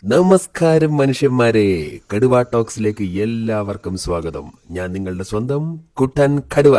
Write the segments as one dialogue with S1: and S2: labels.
S1: നമസ്കാരം മനുഷ്യന്മാരെ, കടുവ ടോക്സിലേക്ക് എല്ലാവർക്കും സ്വാഗതം. ഞാൻ നിങ്ങളുടെ സ്വന്തം കുട്ടൻ കടുവ.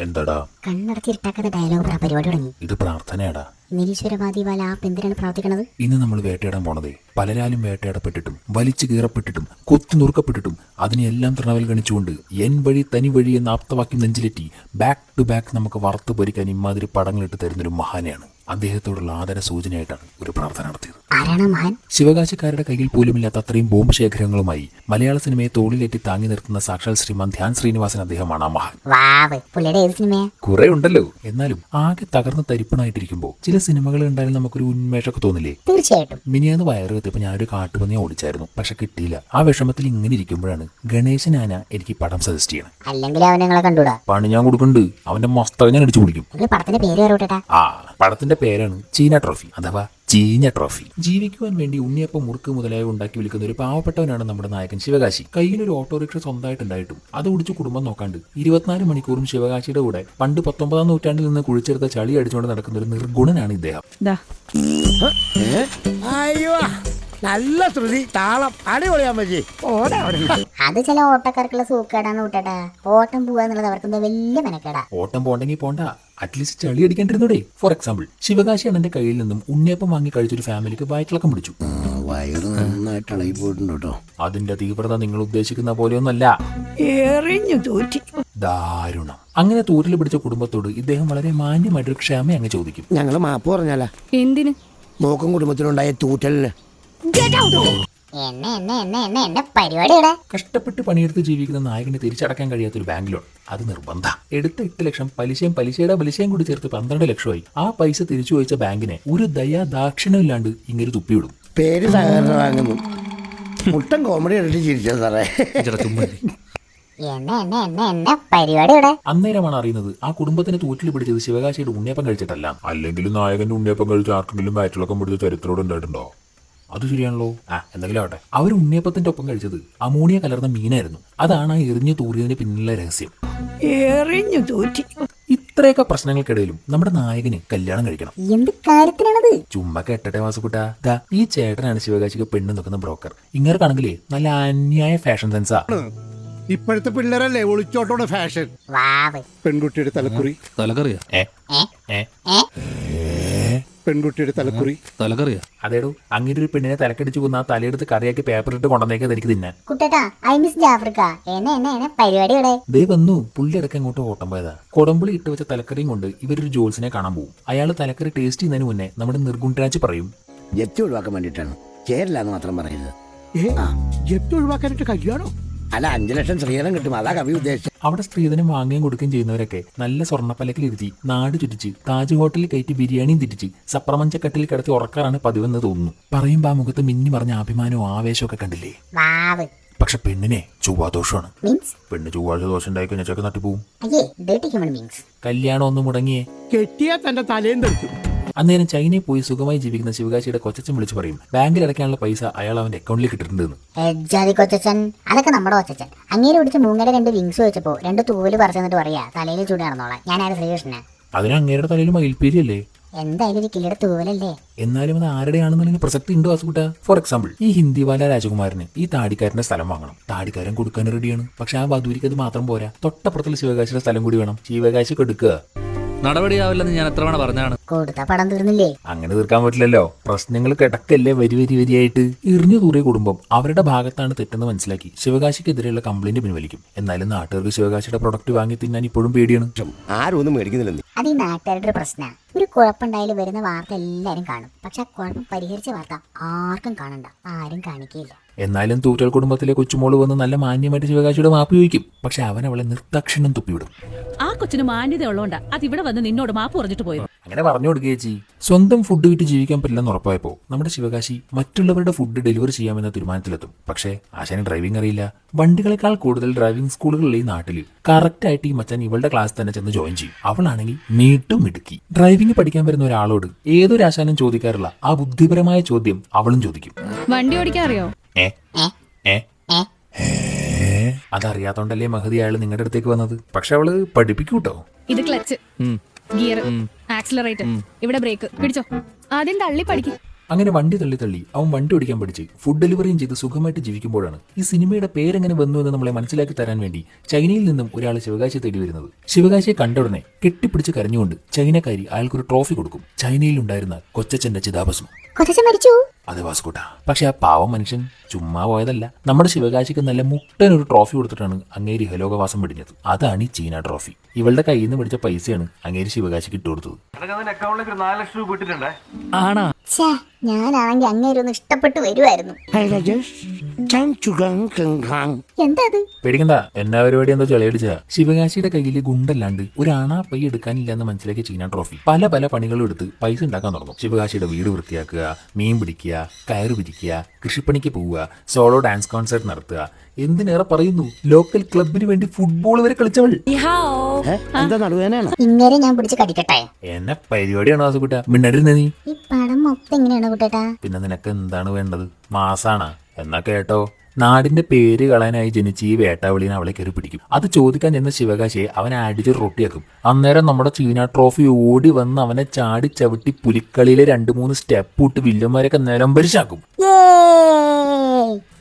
S1: എന്താടാ
S2: കണ്ണടച്ചിട്ടാക്കാതെ ഡയലോഗ് പരിപാടി തുടങ്ങി.
S1: ഇത് പ്രാർത്ഥനയാടാ.
S2: നിരീശ്വരവാദി വല ആപ്പ് എന്തിനാണ് പ്രവർത്തിക്കുന്നത്?
S1: ഇന്ന് നമ്മൾ വേട്ടയാടാൻ പോണതേ പലരാലും വേട്ടയാടപ്പെട്ടിട്ടും വലിച്ചു കീറപ്പെട്ടിട്ടും കൊത്തി നുറുക്കപ്പെട്ടിട്ടും അതിനെല്ലാം തൃണവൽ ഗണിച്ചുകൊണ്ട് എൻ വഴി തനി വഴി എന്ന ആപ്തവാക്യം നെഞ്ചിലെറ്റി ബാക്ക് ടു ബാക്ക് നമുക്ക് വറുത്ത് പൊരിക്കാൻ ഇമാതിരി പടങ്ങളിട്ട് തരുന്നൊരു മഹാനെയാണ്. അദ്ദേഹത്തോടുള്ള ആദര സൂചനയായിട്ടാണ് ഒരു പ്രാർത്ഥന നടത്തിയത്.
S2: ആരാണ് മഹാൻ?
S1: ശിവകാശിക്കാരുടെ കയ്യിൽ പോലുമില്ലാത്ത അത്രയും ബോംബ് ശേഖരങ്ങളുമായി മലയാള സിനിമയെ തോളിലേറ്റി താങ്ങി നിർത്തുന്ന സാക്ഷാൽ ശ്രീമാൻ ധ്യാൻ ശ്രീനിവാസൻ അദ്ദേഹമാണ് ആ മഹാൻ. കുറെ ഉണ്ടല്ലോ, എന്നാലും ആകെ തകർന്ന് തരിപ്പണായിട്ടിരിക്കുമ്പോ ചില സിനിമകൾ ഉണ്ടായാലും നമുക്കൊരു ഉന്മേഷമൊക്കെ തോന്നില്ലേ?
S2: തീർച്ചയായിട്ടും.
S1: മിനിയാന്ന് വയറ് കത്തിയപ്പോ ഞാനൊരു കാട്ടുപന്നിയെ ഓടിച്ചായിരുന്നു, പക്ഷെ കിട്ടിയില്ല. ആ വിഷമത്തിൽ ഇങ്ങനെ ഇരിക്കുമ്പോഴാണ് ഗണേശൻ ആന എനിക്ക് പടം സജസ്റ്റ് ചെയ്യണം.
S2: അല്ലെങ്കിൽ അവനെ കണ്ടൂടാ?
S1: പണി ഞാൻ കൊടുക്കുന്നുണ്ട്, അവന്റെ മസ്തകം ഞാൻ അടിച്ചു കുടിക്കും.
S2: പടത്തിന്റെ പേര്
S1: ആ പടത്തിന്റെ പേരാണ് ചീന ട്രോഫി അഥവാ ചീഞ്ഞ ട്രോഫി. ജീവിക്കുവാൻ വേണ്ടി ഉണ്ണിയപ്പം, മുറുക്ക് മുതലായ ഉണ്ടാക്കി വിൽക്കുന്ന ഒരു പാവപ്പെട്ടവനാണ് നമ്മുടെ നായകൻ ശിവകാശി. കയ്യിലൊരു ഓട്ടോറിക്ഷ സ്വന്തമായിട്ടുണ്ടായിട്ടും അത് ഓടിച്ച് കുടുംബം നോക്കാണ്ട് 24 മണിക്കൂറും ശിവകാശിയുടെ കൂടെ പണ്ട് 19-ാം നൂറ്റാണ്ടിൽ നിന്ന് കുഴിച്ചെടുത്ത ചളി അടിച്ചുകൊണ്ട് നടക്കുന്ന ഒരു നിർഗുണനാണ് ഇദ്ദേഹം.
S3: നല്ല ശ്രുതി, താളം, അടിപൊളിയാൻ പറ്റി.
S2: അത് ചില ഓട്ടക്കാർക്കുള്ള സൂക്കേടാണ് കൂട്ടേട്ടാ. ഓട്ടം പോവാന്നുള്ളത് അവർക്ക് വലിയ മെനക്കേടാ.
S1: ഓട്ടം പോണ്ടെങ്കിൽ പോണ്ട, അറ്റ്ലീസ്റ്റ് ചളി അടിക്കാണ്ടിരുന്നൂടെ. ഫോർ എക്സാമ്പിൾ, ശിവകാശി അണ്ണന്റെ കയ്യിൽ നിന്നും ഉണ്ണിയപ്പം വാങ്ങി കഴിച്ചൊരു ഫാമിലിക്ക് വയറ്റിളക്കം പിടിച്ചു.
S3: വയറ് നന്നായിട്ട് ഇളകി പോയിട്ടുണ്ട് കേട്ടോ.
S1: അതിന്റെ തീവ്രത നിങ്ങൾ ഉദ്ദേശിക്കുന്ന പോലെയൊന്നല്ല, ദാരുണം. അങ്ങനെ തൂരിൽ പിടിച്ച കുടുംബത്തോട് ഇദ്ദേഹം വളരെ മാന്യമായിട്ടൊരു ക്ഷമ അങ്ങ് ചോദിക്കും.
S3: ഞങ്ങള് മാപ്പ് പറഞ്ഞാല
S4: എന്തിന്?
S3: നോക്കും കുടുംബത്തിനുണ്ടായ തൂറ്റലിന്.
S1: കഷ്ടപ്പെട്ട് പണിയെടുത്ത് ജീവിക്കുന്ന നായകന് തിരിച്ചടക്കാൻ കഴിയാത്തൊരു ബാങ്ക് ലോൺ, അത് നിർബന്ധ. എടുത്ത 8 ലക്ഷം പലിശയും പലിശയും കൂടി ചേർത്ത് 12 ലക്ഷമായി. ആ പൈസ തിരിച്ചു ചോദിച്ച ബാങ്കിനെ ഒരു ദയാദാക്ഷിണ്യമില്ലാണ്ട് ഇങ്ങനെ തുപ്പിവിടും.
S3: പേര് സഹകരണം വാങ്ങുന്നു. മുട്ടൻ കോമഡി കണ്ടിട്ട് ചിരിച്ചത് സാറേ.
S1: അന്നേരമാണ് അറിയുന്നത് ആ കുടുംബത്തിന് തൂറ്റിൽ പിടിച്ചത് ശിവകാശിയുടെ ഉണ്ണിയപ്പം കഴിച്ചിട്ടല്ല. അല്ലെങ്കിലും നായകന്റെ ഉണ്ണിയപ്പം കഴിച്ച് ആർക്കെങ്കിലും വയറ്റിളക്കം പിടിച്ച ചരിത്രോട് ഉണ്ടായിട്ടുണ്ടോ? അത് ശരിയാണല്ലോ. എന്തെങ്കിലും ആവട്ടെ, അവർ ഉണ്ണിയപ്പത്തിന്റെ ഒപ്പം കഴിച്ചത് അമോണിയ കലർന്ന മീനായിരുന്നു. അതാണ് ആ എറിഞ്ഞു തൂറിയതിന് പിന്നിലെ രഹസ്യം. ഇത്രയൊക്കെ പ്രശ്നങ്ങൾക്കിടയിലും നമ്മുടെ നായകന് കല്യാണം കഴിക്കണം.
S2: എന്ത് കാര്യത്തിനാണത്?
S1: ചുമ്മാ കെട്ടട്ടെ വാസുകുട്ടാ. ഈ ചേട്ടനാണ് ശിവകാശിക്ക് പെണ്ണ് നോക്കുന്ന ബ്രോക്കർ. ഇങ്ങനെയാണെങ്കിലേ നല്ല അന്യായ ഫാഷൻ സെൻസാ.
S3: ഇപ്പോഴത്തെ പിള്ളേരല്ലേ ഒളിച്ചോട്ടോടെ ഫാഷൻ. പെൺകുട്ടിയുടെ തലക്കുറി പെൺകുട്ടിയുടെ തലക്കുറി.
S1: അതേടോ, അങ്ങനെ ഒരു പെണ്ണിനെ തലക്കടിച്ചു കൊന്ന് ആ തലയെടുത്ത് കറിയാക്കി പേപ്പറിട്ട് കൊണ്ടുവന്നേക്കത് എനിക്ക് തിന്നാൻ. ദേ വന്നു, പുള്ളി ഇടയ്ക്ക് അങ്ങോട്ട് ഓട്ടം പോയതാ. കൊടമ്പുളി ഇട്ട് വെച്ച തലക്കറിയും കൊണ്ട് ഇവരൊരു ജോൽസിനെ കാണാൻ പോകും. അയാൾ തലക്കറി ടേസ്റ്റ് ചെയ്യുന്നതിന് മുന്നേ നമ്മുടെ നിർഗുണ്ടരാജ് പറയും,
S3: ജപ്തി ഒഴിവാക്കാൻ വേണ്ടിട്ടാണ്, ചേരില്ല എന്ന് മാത്രം പറയുന്നത്. ജപ്തി ഒഴിവാക്കാനായിട്ട് കല്യാണോ? അല്ല, 5 ലക്ഷം സ്ത്രീധനം കിട്ടും, അതാ കവി ഉദ്ദേശിച്ചത്.
S1: അവിടെ സ്ത്രീധനം വാങ്ങുകയും കൊടുക്കുകയും ചെയ്യുന്നവരൊക്കെ നല്ല സ്വർണ്ണപ്പലക്കിലിരുത്തി നാട് ചുറ്റിച്ച് താജ് ഹോട്ടലിൽ കയറ്റി ബിരിയാണിയും തിരിച്ച് സപ്രമഞ്ചക്കട്ടിൽ കിടത്തി ഉറക്കാറാണ് പതിവെന്ന് തോന്നുന്നു. പറയുമ്പോ ആ മുഖത്ത് മിന്നി പറഞ്ഞ അഭിമാനവും ആവേശവും ഒക്കെ കണ്ടില്ലേ? പക്ഷെ പെണ്ണിനെ ചൊവ്വാദോഷമാണ്. പെണ്ണ് ചൊവ്വാഴ്ച ദോഷം ഉണ്ടായി കഴിഞ്ഞാൽ ചൊക്കെ നട്ടിപ്പോവും. കല്യാണം ഒന്ന് മുടങ്ങിയേ
S3: കെട്ടിയാ തന്റെ തലയും തെറിച്ചു.
S1: അന്നേരം ചൈനയിൽ പോയി സുഖമായി ജീവിക്കുന്ന ശിവകാശിയുടെ കൊച്ചച്ചൻ വിളിച്ചു പറയും ബാങ്കിൽ അടയ്ക്കാനുള്ള പൈസ അയാൾ അവന്റെ അക്കൗണ്ടിലേക്ക് ഇട്ടിട്ടുണ്ടെന്ന്.
S2: അതൊക്കെ നമ്മുടെ കൊച്ചച്ചൻ. അങ്ങേരെ പിടിച്ച് മൂങ്ങയുടെ 2 വിങ്സ് വെച്ചപ്പോ 2 തൂവല് പറിച്ചെന്നിട്ട് പറയാ തലയിൽ ചൂട് നടന്നോളാം. ഞാനാണ് ശ്രീകൃഷ്ണൻ.
S1: അതിന് അങ്ങേരുടെ തലയിൽ മയിൽപ്പീരിയല്ലേ?
S2: എന്തായാലും ഒരു കിളിയുടെ തൂവലല്ലേ.
S1: എന്നാലും അത് ആരുടെയാണെന്നുണ്ടെങ്കിൽ പ്രസക്തി ഉണ്ടോ വാസുകുട്ട? ഫോർ എക്സാമ്പിൾ, ഈ ഹിന്ദിവാല രാജകുമാരന് ഈ താടിക്കാരന്റെ സ്ഥലം വാങ്ങണം. താടിക്കാരൻ കൊടുക്കാൻ റെഡിയാണ്. പക്ഷെ ആ വധൂരിക്ക് അത് മാത്രം പോരാ, തൊട്ടപ്പുറത്തുള്ള ശിവകാശിയുടെ സ്ഥലം കൂടി വേണം. ശിവകാശി കൊടുക്കുക
S5: നടപടിയാവില്ലെന്ന് ഞാൻ എത്ര തവണ പറഞ്ഞാണ്.
S2: കൊടുത്ത പടം തീർന്നില്ലേ?
S1: അങ്ങനെ തീർക്കാൻ പറ്റില്ലല്ലോ. പ്രശ്നങ്ങൾ കിടക്കല്ലേ വരിയായിട്ട്. എറിഞ്ഞു തൂറിയ കുടുംബം അവരുടെ ഭാഗത്താണ് തെറ്റെന്ന് മനസ്സിലാക്കി ശിവകാശിക്കെതിരെയുള്ള കംപ്ലൈന്റ് പിൻവലിക്കും. എന്നാലും നാട്ടുകാർക്ക് ശിവകാശിയുടെ പ്രൊഡക്റ്റ് വാങ്ങി തിന്നാൻ ഇപ്പോഴും പേടിയാണ്.
S3: ആരും ഒന്നും മേടിക്കുന്നില്ല.
S2: അത് ഈ നാട്ടുകാരുടെ ഒരു പ്രശ്നമാണ്. ഒരു കുഴപ്പമുണ്ടായാലും വരുന്ന വാർത്ത എല്ലാരും കാണും. പക്ഷെ ആ കുഴപ്പം പരിഹരിച്ച വാർത്ത ആർക്കും കാണണ്ട, ആരും കാണിക്കുകയില്ല.
S1: എന്നാലും തൂറ്റൽ കുടുംബത്തിലെ കൊച്ചുമോള് വന്ന് നല്ല മാന്യമായിട്ട് ശിവകാശിയുടെ മാപ്പ് ചോദിക്കും. പക്ഷെ അവൻ അവളെ നിർദാക്ഷിണ്യം തുപ്പിവിടും.
S4: ആ കൊച്ചിന് മാന്യത ഉള്ളോണ്ടാ അത് ഇവിടെ വന്ന് നിന്നോട് മാപ്പ് പറഞ്ഞിട്ട് പോയത്.
S1: അങ്ങനെ പറഞ്ഞു കൊടുക്കുകയെ ചെയ്യും. സ്വന്തം ഫുഡ് വിറ്റ് ജീവിക്കാൻ പറ്റില്ലെന്ന് ഉറപ്പായപ്പോ നമ്മുടെ ശിവകാശി മറ്റുള്ളവരുടെ ഫുഡ് ഡെലിവറി ചെയ്യാമെന്ന തീരുമാനത്തിലെത്തും. പക്ഷേ ആശാന് ഡ്രൈവിംഗ് അറിയില്ല. വണ്ടികളെക്കാൾ കൂടുതൽ ഡ്രൈവിംഗ് സ്കൂളുകളിൽ ഈ നാട്ടില് കറക്റ്റ് ആയിട്ട് ഈ മച്ചാൻ ഇവളുടെ ക്ലാസ് തന്നെ ചെന്ന് ജോയിൻ ചെയ്യും. അവളാണെങ്കിൽ മിടുക്കി. ഡ്രൈവിംഗ് പഠിക്കാൻ വരുന്ന ഒരാളോട് ഏതൊരു ആശാനും ചോദിക്കാറുള്ള ആ ബുദ്ധിപരമായ ചോദ്യം അവളും ചോദിക്കും.
S4: വണ്ടി ഓടിക്കാൻ അറിയോ?
S1: ഏ
S2: ഏ
S1: ഏ
S2: ഏ
S1: അതറിയാത്തോണ്ടല്ലേ മഹതി അയാൾ നിങ്ങളുടെ അടുത്തേക്ക് വന്നത്. പക്ഷെ അവള് പഠിപ്പിക്കൂട്ടോ.
S6: ഇത് ക്ലച്ച്, ഗിയർ, ആക്സിലറേറ്റർ, ഇവിടെ ബ്രേക്ക്. പിടിച്ചോ, ആദ്യം തള്ളി പഠിക്കും.
S1: അങ്ങനെ വണ്ടി തള്ളി തള്ളി അവൻ വണ്ടി ഓടിക്കാൻ പഠിച്ച് ഫുഡ് ഡെലിവറിയും ചെയ്ത് സുഖമായിട്ട് ജീവിക്കുമ്പോഴാണ് ഈ സിനിമയുടെ പേരെങ്ങനെ വന്നു എന്ന് നമ്മളെ മനസ്സിലാക്കി തരാൻ വേണ്ടി ചൈനയിൽ നിന്നും ഒരാൾ ശിവകാശിയെ തേടി വരുന്നത്. ശിവകാശിയെ കണ്ട ഉടനെ കെട്ടിപ്പിടിച്ച് കരഞ്ഞുകൊണ്ട് ചൈനക്കാരി അയാൾക്കൊരു ട്രോഫി കൊടുക്കും. ചൈനയിൽ ഉണ്ടായിരുന്ന കൊച്ചച്ഛന്റെ ചിതാഭസ്മം.
S2: കൊച്ചച്ഛൻ മരിച്ചു.
S1: അത് വാസ്കൂട്ട. പക്ഷെ ആ പാവം മനുഷ്യൻ ചുമ്മാ പോയതല്ല. നമ്മുടെ ശിവകാശിക്ക് നല്ല മുട്ടനൊരു ട്രോഫി കൊടുത്തിട്ടാണ് അങ്ങേര് ഇഹലോകവാസം വെടിഞ്ഞത്. അതാണ് ഈ ചീന ട്രോഫി. ഇവളുടെ കയ്യിൽ നിന്ന് പിടിച്ച പൈസയാണ് അങ്ങേര് ശിവകാശിക്ക് ഇട്ടുകൊടുത്തത്.
S7: അക്കൗണ്ടിലേക്ക് 4 ലക്ഷം രൂപ ഇട്ടിട്ടുണ്ടേ.
S5: ആണാ?
S2: ഛേ, ഞാനാണെങ്കിൽ അങ്ങേരൊന്ന് ഇഷ്ടപ്പെട്ടു വരുമായിരുന്നു. എന്താ അത്?
S1: പേടിക്കണ്ട, എന്നാ പരിപാടി എന്തോ ചെളിയടിച്ച. ശിവകാശിയുടെ കയ്യിൽ ഗുണ്ടല്ലാണ്ട് ഒരു അണാ പൈ എടുക്കാനില്ല എന്ന് മനസ്സിലാക്കിയ ചീന ട്രോഫി പല പല പണികളും എടുത്ത് പൈസ ഉണ്ടാക്കാൻ തുടങ്ങും. ശിവകാശിയുടെ വീട് വൃത്തിയാക്കുക, മീൻ പിടിക്കുക, കയറ് പിരിക്കുക, കൃഷിപ്പണിക്ക് പോവുക, സോളോ ഡാൻസ് കോൺസേർട്ട് നടത്തുക, എന്തിനേറെ പറയുന്നു ലോക്കൽ ക്ലബിന് വേണ്ടി ഫുട്ബോൾ വരെ കളിച്ചവൾ.
S3: എന്താ നടുവേനാണ്?
S2: ഇങ്ങനെ ഞാൻ പിടിച്ച് കടിക്കട്ടെ.
S1: എന്നെ പരിപാടിയാണോ വാസുകുട്ട? മിണ്ടരുന്നേ നീ.
S2: ഈ പടം മൊത്തം എങ്ങനെയാണ് കുട്ടേട്ടാ?
S1: പിന്നെ നിനക്ക് എന്താണ് വേണ്ടത്? മാസാണ് എന്നാ കേട്ടോ. നാടിന്റെ പേര് കളയാനായി ജനിച്ച് ഈ വേട്ടാവിളിനെ അവളെ കയറി പിടിക്കും. അത് ചോദിക്കാൻ ചെന്ന ശിവകാശിയെ അവൻ അടിച്ച് റൊട്ടിയാക്കും. അന്നേരം നമ്മുടെ ചീന ട്രോഫി ഓടി വന്ന് അവനെ ചാടി ചവിട്ടി പുലിക്കളിയിലെ 2-3 സ്റ്റെപ്പ് ഇട്ട് വില്ലന്മാരൊക്കെ നിലംപരിശാക്കും.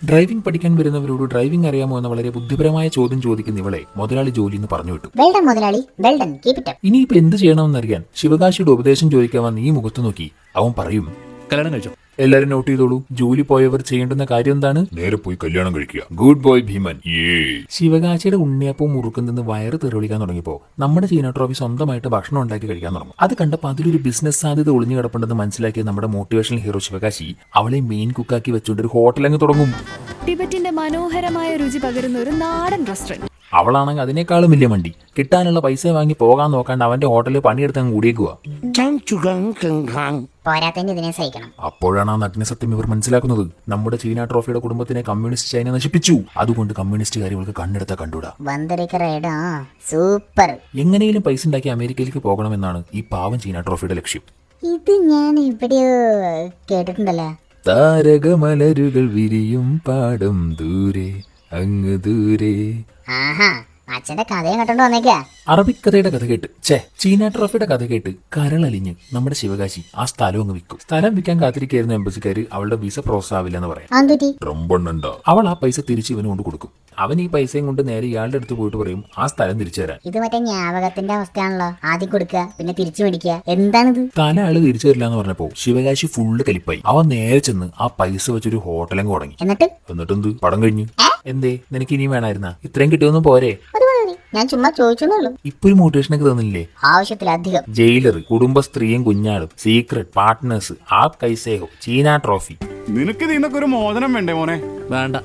S1: ഡ്രൈവിംഗ് പഠിക്കാൻ വരുന്നവരോട് ഡ്രൈവിംഗ് അറിയാമോ എന്ന വളരെ ബുദ്ധിപരമായ ചോദ്യം ചോദിക്കുന്ന ഇവളെ മുതലാളി ജോലി എന്ന് പറഞ്ഞു വിട്ടു.
S2: വെൽഡൺ മുതലാളി, വെൽഡൺ, കീപ് ഇറ്റ് അപ്പ്.
S1: ഇനിയിപ്പോ എന്ത് ചെയ്യണമെന്നറിയാൻ ശിവകാശിയുടെ ഉപദേശം ചോദിക്കാൻ വന്ന് ഈ മുഖത്ത് നോക്കി അവൻ പറയും,
S5: കല്യാണം കഴിച്ചോ?
S1: എല്ലാരും നോട്ട് ചെയ്തോളൂ. ജോലി പോയവർ ചെയ്യേണ്ടുന്ന കാര്യം എന്താണ്? നേരെ പോയി കല്യാണം കഴിക്കുക. ഗുഡ് ബോയ് ഭീമൻ. ശിവകാശിയുടെ ഉണ്ണിയപ്പവും മുറുക്കും നിന്ന് വയറ് തെറിവിളിക്കാൻ തുടങ്ങിയപ്പോ നമ്മുടെ ചീന ട്രോഫി സ്വന്തമായിട്ട് ഭക്ഷണം ഉണ്ടാക്കി കഴിക്കാൻ തുടങ്ങും. അത് കണ്ടപ്പോൾ അതിലൊരു ബിസിനസ് സാധ്യത ഒളിഞ്ഞു കിടപ്പുണ്ടെന്ന് മനസ്സിലാക്കിയ നമ്മുടെ മോട്ടിവേഷണൽ ഹീറോ ശിവകാശി അവളെ മെയിൻ കുക്കാക്കി വെച്ചുകൊണ്ട് ഒരു ഹോട്ടൽ അങ്ങ് തുടങ്ങും.
S6: ടിബറ്റിന്റെ മനോഹരമായ രുചി പകരുന്ന ഒരു നാടൻ റെസ്റ്റോറന്റ്.
S1: അവളാണെങ്കിൽ അതിനേക്കാളും വലിയ വണ്ടി. കിട്ടാനുള്ള പൈസ വാങ്ങി പോകാൻ നോക്കാണ്ട് അവന്റെ ഹോട്ടലിൽ പണിയെടുത്ത് അങ്ങ് കൂടിയേക്കുക.
S2: പോരാത്തതിന് ഇതിനെ സഹിക്കണം.
S1: അപ്പോഴാണ് ആ നഗ്ന സത്യം ഇവർ മനസ്സിലാക്കുന്നത്. നമ്മുടെ ചീന ട്രോഫിയുടെ കുടുംബത്തിനെ കമ്മ്യൂണിസ്റ്റ് ചൈന നശിപ്പിച്ചു. അതുകൊണ്ട് കമ്മ്യൂണിസ്റ്റുകാർ ഇവൾക്ക് കണ്ണെടുത്ത കണ്ടൂടാ.
S2: വന്ദരിക്കറേടാ സൂപ്പർ.
S1: എങ്ങനെയും പൈസ ഉണ്ടാക്കി അമേരിക്കയിലേക്ക് പോകണമെന്നാണ് ഈ പാവം ചീന ട്രോഫിയുടെ ലക്ഷ്യം.
S2: ഇത് ഞാൻ എവിടെയോ കേട്ടിട്ടുണ്ടല്ലോ.
S1: താരകമലരുകൾ വിരിയും പാടം ദൂരെ അങ്ങ് ദൂരെ.
S2: ആഹാ, അച്ഛന്റെ കഥയും കണ്ടോണ്ട് വന്നേക്കാ.
S1: അറബിക്കഥയുടെ കഥ കേട്ട് ചീന ട്രോഫിയുടെ കഥ കേട്ട് കരളലിഞ്ഞ് നമ്മുടെ ശിവകാശി ആ സ്ഥലം അങ്ങ് വിൽക്കും. സ്ഥലം വിൽക്കാൻ കാത്തിരിക്കായിരുന്നു എംബസിക്കാര്. അവളുടെ വിസ പ്രോസസ് ആവില്ല എന്ന് പറയാം.
S2: ആന്തുറ്റി
S1: അവൾ ആ പൈസ തിരിച്ച് ഇവന് കൊണ്ട് കൊടുക്കും. അവൻ ഈ പൈസയും കൊണ്ട് നേരെ ഇയാളുടെ അടുത്ത് പോയിട്ട് പറയും ആ സ്ഥലം തിരിച്ചു തരാൻ.
S2: ഇത് മറ്റേ ജ്ഞാപകത്തിന്റെ അവസ്ഥയാണല്ലോ. ആദ്യം കൊടുക്കുക, പിന്നെ തിരിച്ചു മേടിക്കുക. എന്താണിത്?
S1: സ്ഥലം ആള് തിരിച്ചു തരില്ല എന്ന് പറഞ്ഞപ്പോ ശിവകാശി ഫുള്ള് കലിപ്പായി. അവൻ നേരെ ചെന്ന് ആ പൈസ വെച്ചൊരു ഹോട്ടലങ്ങ് തുടങ്ങി. എന്നിട്ടെന്ത് പടം കഴിഞ്ഞു. എന്തേ നിനക്ക് ഇനിയും വേണമായിരുന്ന? ഇത്രയും കിട്ടിയൊന്നും പോരെ?
S2: ഞാൻ ചുമ്മാ ചോദിച്ചെന്നുള്ളൂ.
S1: ഇപ്പൊ ഒരു മോട്ടിവേഷനൊക്കെ തോന്നില്ലേ?
S2: ആവശ്യത്തിലധികം.
S1: ജയിലർ, കുടുംബ സ്ത്രീയും കുഞ്ഞാടും, സീക്രട്ട്, പാർട്ട്നേഴ്സ്, ആപ് കൈസേഹോ, ചീന ട്രോഫി.
S7: നിനക്ക് ഇതിന്നൊക്കെ ഒരു മോചനം വേണ്ടേ മോനെ?
S5: വേണ്ട.